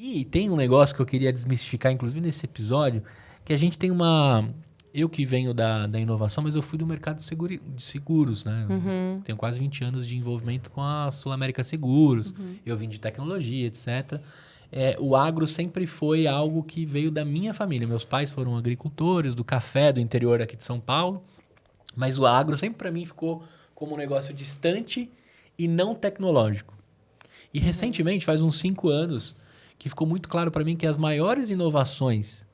E tem um negócio que eu queria desmistificar, inclusive nesse episódio, que a gente tem uma... Eu que venho da inovação, mas eu fui do mercado de seguros, né? Uhum. Tenho quase 20 anos de envolvimento com a Sul América Seguros. Uhum. Eu vim de tecnologia, etc. O agro sempre foi algo que veio da minha família. Meus pais foram agricultores do café do interior aqui de São Paulo. Mas o agro sempre para mim ficou como um negócio distante e não tecnológico. E recentemente, faz uns 5 anos, que ficou muito claro para mim que as maiores inovações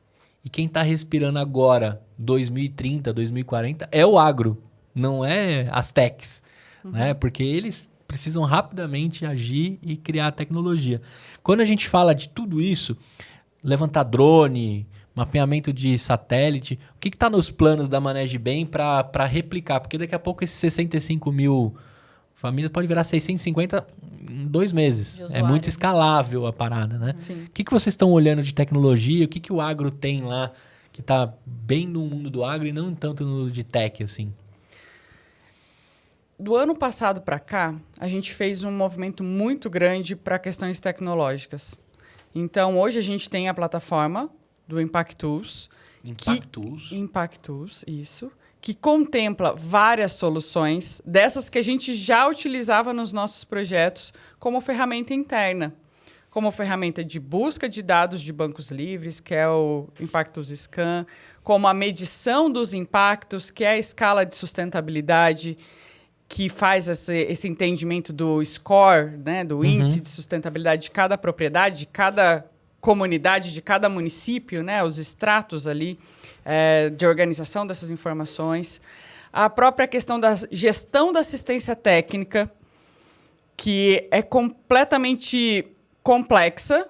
e quem está respirando agora, 2030, 2040, é o agro, não é as techs. Né? Porque eles precisam rapidamente agir e criar tecnologia. Quando a gente fala de tudo isso, levantar drone, mapeamento de satélite, o que está nos planos da Manegibem para replicar? Porque daqui a pouco esses 65 mil famílias pode virar 650 em 2 meses. É muito escalável a parada, né? Sim. O que vocês estão olhando de tecnologia? O que o agro tem lá que está bem no mundo do agro e não tanto no de tech, assim? Do ano passado para cá, a gente fez um movimento muito grande para questões tecnológicas. Então, hoje a gente tem a plataforma do Impactus. Impactus, isso. Que contempla várias soluções, dessas que a gente já utilizava nos nossos projetos como ferramenta interna. Como ferramenta de busca de dados de bancos livres, que é o Impactus Scan, como a medição dos impactos, que é a escala de sustentabilidade, que faz esse entendimento do score, né, do índice de sustentabilidade de cada propriedade, de cada comunidade, de cada município, né, os estratos ali de organização dessas informações. A própria questão da gestão da assistência técnica, que é completamente complexa,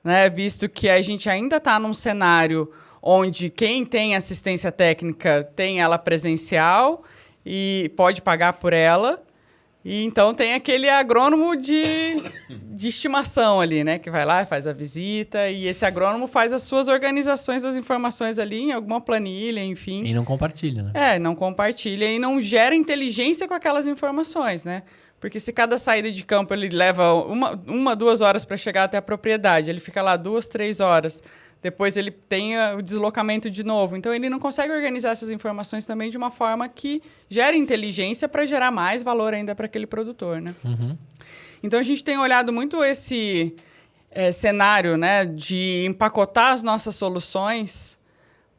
né, visto que a gente ainda está num cenário onde quem tem assistência técnica tem ela presencial e pode pagar por ela. E então tem aquele agrônomo de estimação ali, né? Que vai lá, faz a visita, e esse agrônomo faz as suas organizações das informações ali em alguma planilha, enfim. E não compartilha, né? Não compartilha e não gera inteligência com aquelas informações, né? Porque se cada saída de campo ele leva 2 horas para chegar até a propriedade, ele fica lá 2, 3 horas, depois ele tem o deslocamento de novo. Então, ele não consegue organizar essas informações também de uma forma que gere inteligência para gerar mais valor ainda para aquele produtor, né? Então, a gente tem olhado muito esse cenário, né, de empacotar as nossas soluções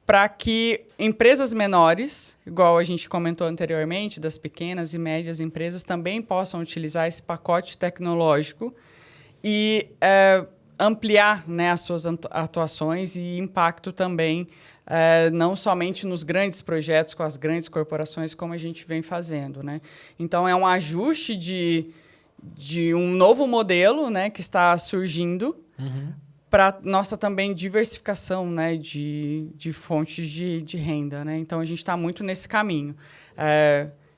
para que empresas menores, igual a gente comentou anteriormente, das pequenas e médias empresas, também possam utilizar esse pacote tecnológico e ampliar, né, as suas atuações e impacto também, não somente nos grandes projetos com as grandes corporações, como a gente vem fazendo, né? Então, é um ajuste de um novo modelo, né, que está surgindo para nossa também diversificação, né, de fontes de renda, né? Então, a gente está muito nesse caminho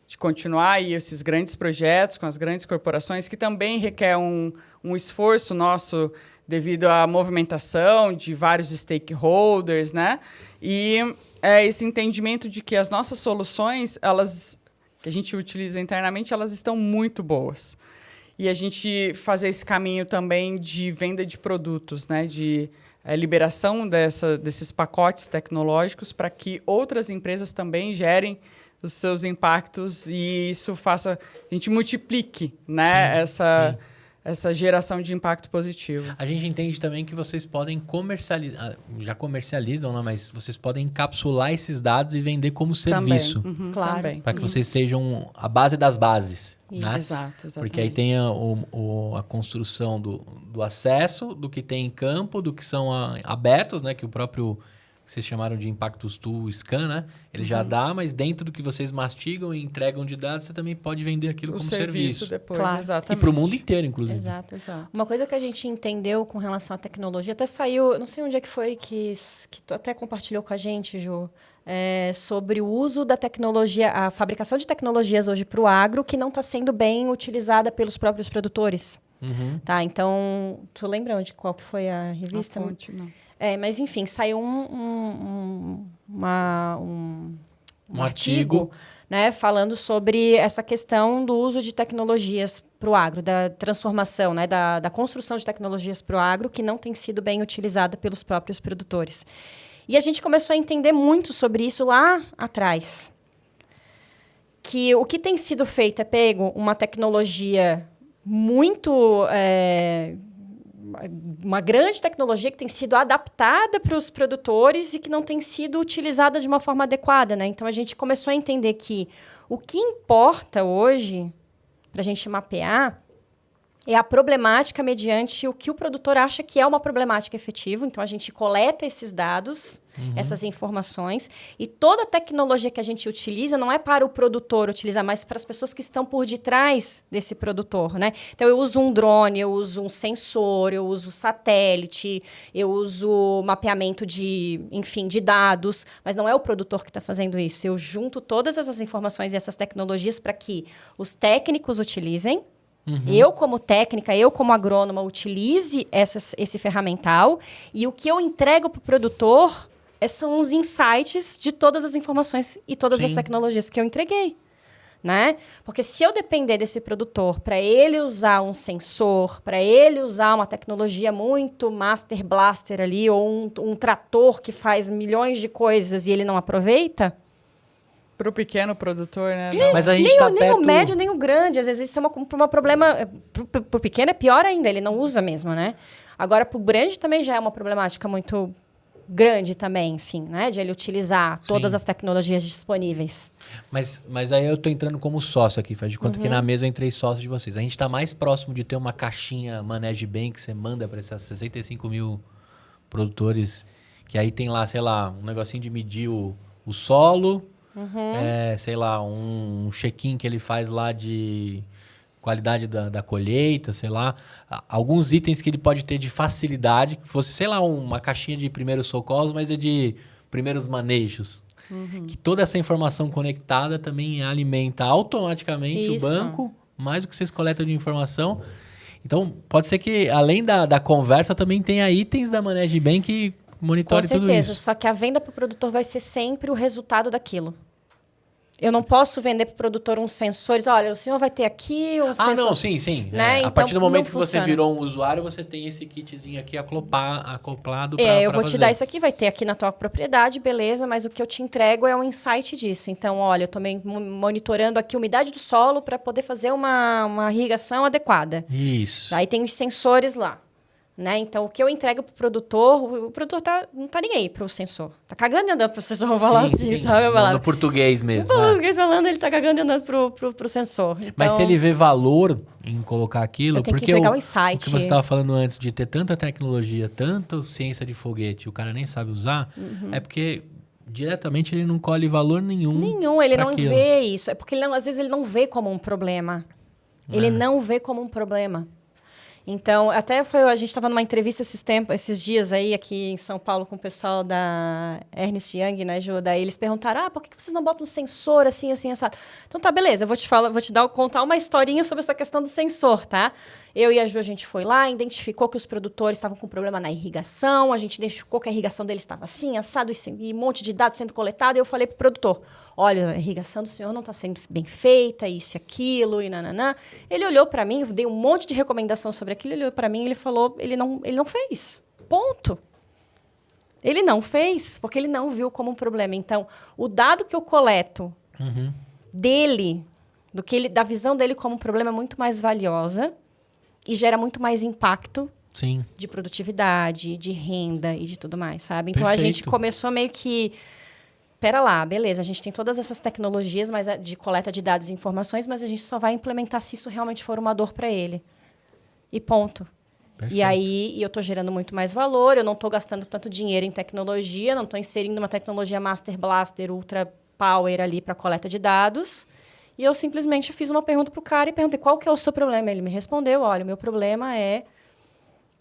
de continuar aí esses grandes projetos com as grandes corporações, que também requer um esforço nosso devido à movimentação de vários stakeholders, né? E esse entendimento de que as nossas soluções, que a gente utiliza internamente, elas estão muito boas. E a gente fazer esse caminho também de venda de produtos, né? De liberação desses pacotes tecnológicos para que outras empresas também gerem os seus impactos e isso faça... A gente multiplique, né? Essa geração de impacto positivo. A gente entende também que vocês podem comercializar, já comercializam, né? Mas vocês podem encapsular esses dados e vender como serviço. Claro. Para que vocês sejam a base das bases. Né? Exato, exatamente. Porque aí tem a construção do acesso, do que tem em campo, do que são abertos, né? Que o próprio... vocês chamaram de Impactus Tool Scan, né? Ele já dá, mas dentro do que vocês mastigam e entregam de dados, você também pode vender aquilo como serviço. Depois, claro. exatamente. E para o mundo inteiro, inclusive. Exato. Uma coisa que a gente entendeu com relação à tecnologia, até saiu, não sei onde é que foi, que tu até compartilhou com a gente, Ju, sobre o uso da tecnologia, a fabricação de tecnologias hoje para o agro, que não está sendo bem utilizada pelos próprios produtores. Tá? Então, tu lembra qual que foi a revista? A fonte, não. Mas, enfim, saiu um artigo, né, falando sobre essa questão do uso de tecnologias para o agro, da transformação, né, da construção de tecnologias para o agro que não tem sido bem utilizada pelos próprios produtores. E a gente começou a entender muito sobre isso lá atrás. Que o que tem sido feito é pego uma tecnologia muito... uma grande tecnologia que tem sido adaptada para os produtores e que não tem sido utilizada de uma forma adequada, né? Então, a gente começou a entender que o que importa hoje, para a gente mapear, é a problemática mediante o que o produtor acha que é uma problemática efetiva. Então, a gente coleta esses dados, essas informações, e toda a tecnologia que a gente utiliza não é para o produtor utilizar, mas para as pessoas que estão por detrás desse produtor, né? Então, eu uso um drone, eu uso um sensor, eu uso satélite, eu uso mapeamento de dados, mas não é o produtor que está fazendo isso. Eu junto todas essas informações e essas tecnologias para que os técnicos utilizem, eu, como técnica, eu, como agrônoma, utilize esse ferramental e o que eu entrego para o produtor são os insights de todas as informações e todas as tecnologias que eu entreguei, né? Porque se eu depender desse produtor para ele usar um sensor, para ele usar uma tecnologia muito master blaster ali, ou um trator que faz milhões de coisas e ele não aproveita... Para o pequeno produtor, né? Mas a gente nem o médio, nem o grande. Às vezes isso é um problema... Para o pequeno é pior ainda, ele não usa mesmo, né? Agora, para o grande também já é uma problemática muito grande também, sim, né? De ele utilizar todas as tecnologias disponíveis. Mas aí eu tô entrando como sócio aqui, faz de conta que na mesa eu entrei sócio de vocês. A gente tá mais próximo de ter uma caixinha Manage Bem que você manda para esses 65 mil produtores, que aí tem lá, sei lá, um negocinho de medir o solo... sei lá, um check-in que ele faz lá de qualidade da colheita, sei lá. Alguns itens que ele pode ter de facilidade, que fosse, sei lá, uma caixinha de primeiros socorros, mas é de primeiros manejos. Que toda essa informação conectada também alimenta automaticamente o banco, mais o que vocês coletam de informação. Então, pode ser que, além da conversa, também tenha itens da Manage Bem que monitore tudo isso. Com certeza, só que a venda para o produtor vai ser sempre o resultado daquilo. Eu não posso vender para o produtor uns sensores. Olha, o senhor vai ter aqui um sensor. Não, sim. Né? A então, partir do momento que você virou um usuário, você tem esse kitzinho aqui acoplado para eu vou te dar isso aqui, vai ter aqui na tua propriedade, beleza, mas o que eu te entrego é um insight disso. Então, olha, eu estou monitorando aqui a umidade do solo para poder fazer uma irrigação adequada. Isso. Aí tem os sensores lá. Né? Então, o que eu entrego pro produtor, o produtor não tá nem aí pro sensor. Tá cagando e andando pro sensor, vou falar assim, sabe? No português mesmo. No português falando, ele tá cagando e andando pro sensor. Então, mas se ele vê valor em colocar aquilo... Eu tenho que entregar um insight. O que você estava falando antes, de ter tanta tecnologia, tanta ciência de foguete, o cara nem sabe usar, é porque diretamente ele não colhe valor nenhum. Ele não vê isso. É porque às vezes ele não vê como um problema. Ele não vê como um problema. Então, a gente estava numa entrevista esses dias aí, aqui em São Paulo, com o pessoal da Ernst Young, né, Ju? Daí eles perguntaram, por que vocês não botam um sensor assim, assado? Então, tá, beleza, eu vou contar uma historinha sobre essa questão do sensor, tá? Eu e a Ju, a gente foi lá, identificou que os produtores estavam com problema na irrigação, a gente identificou que a irrigação deles estava assim, assado, e um monte de dados sendo coletado, e eu falei pro produtor, olha, a irrigação do senhor não está sendo bem feita, isso e aquilo, e nananã. Ele olhou para mim, eu dei um monte de recomendação sobre aquilo, ele olhou para mim e ele falou, ele não fez. Ponto. Ele não fez, porque ele não viu como um problema. Então, o dado que eu coleto dele, da visão dele como um problema é muito mais valiosa e gera muito mais impacto de produtividade, de renda e de tudo mais, sabe? Então, Perfeito. A gente começou meio que... Pera lá, beleza, a gente tem todas essas tecnologias de coleta de dados e informações, mas a gente só vai implementar se isso realmente for uma dor para ele. E ponto. Perfeito. E aí eu estou gerando muito mais valor, eu não estou gastando tanto dinheiro em tecnologia, não estou inserindo uma tecnologia Master Blaster Ultra Power ali para coleta de dados. E eu simplesmente fiz uma pergunta para o cara e perguntei qual que é o seu problema. Ele me respondeu, olha, o meu problema é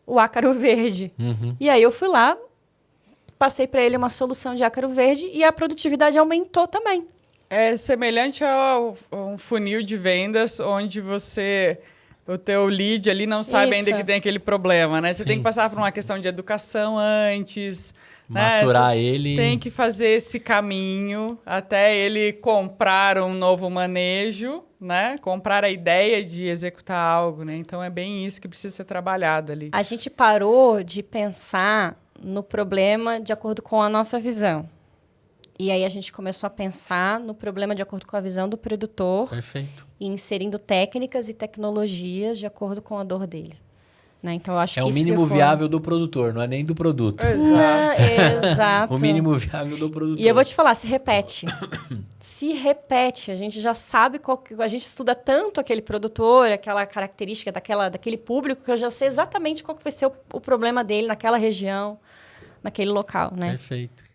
o ácaro verde. E aí eu fui lá, passei para ele uma solução de ácaro verde e a produtividade aumentou também. É semelhante a um funil de vendas onde você o teu lead ali não sabe ainda Isso. que tem aquele problema, né? Você tem Sim. que passar por uma questão de educação antes, né? Maturar Você ele. tem que fazer esse caminho até ele comprar um novo manejo, né? Comprar a ideia de executar algo, né? Então, é bem isso que precisa ser trabalhado ali. A gente parou de pensar no problema de acordo com a nossa visão. E aí a gente começou a pensar no problema de acordo com a visão do produtor Perfeito. e inserindo técnicas e tecnologias de acordo com a dor dele. Né? Então, eu acho É que o isso mínimo foi- viável do produtor, não é nem do produto. Exato. Exato. O mínimo viável do produtor. E eu vou te falar, se repete. Se repete. A gente já sabe qual que... A gente estuda tanto aquele produtor, aquela característica daquele público, que eu já sei exatamente qual que vai ser o problema dele naquela região, naquele local, né? Perfeito.